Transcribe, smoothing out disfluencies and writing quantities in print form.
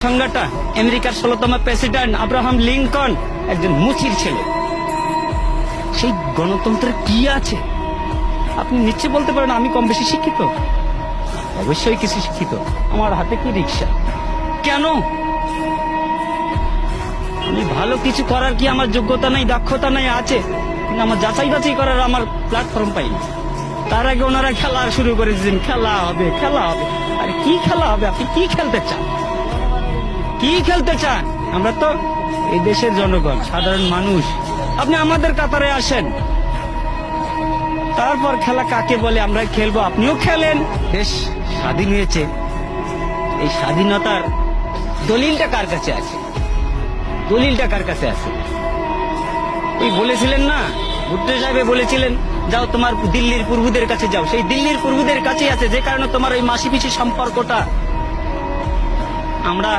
সংজ্ঞাটা আমেরিকার 16তম president Abraham Lincoln একজন মুচির ছেলে। সেই গণতন্ত্রের কি আছে? আপনি নিশ্চয় বলতে পারেন আমি কম বেশি শিক্ষিত। অবশ্যই কিছু শিক্ষিত। আমার হাতে কি রিক্সা? কেন? আমি ভালো কিছু করার কি আমার যোগ্যতা নাই, দক্ষতা নাই? আছে, কিন্তু আমার যাচাই বাছাই করার আমার প্ল্যাটফর্ম পাইনি। তার আগে ওনারা খেলা শুরু করে দিয়েছেন, খেলা হবে খেলা হবে। আরে কি খেলা হবে? আপনি কি খেলতে চান? কি খেলতে চান? আমরা তো এই দেশের জনগণ, সাধারণ মানুষ। আপনি আমাদের কাতারে আসেন, তারপর খেলা কাকে বলে আমরা খেলবো। আপনিও খেলেন। দেশ স্বাধীন হয়েছে, এই স্বাধীনতার দলিলটা কার কাছে আছে? দলিলটা কার কাছে আছে? ওই বলেছিলেন না, ভুট্টো সাহেব বলেছিলেন যাও তোমার দিল্লির পূর্বদের কাছে যাও। সেই দিল্লির পূর্বদের কাছেই আছে, যে কারণে তোমার ওই মাসি পিসি সম্পর্কটা। আমরা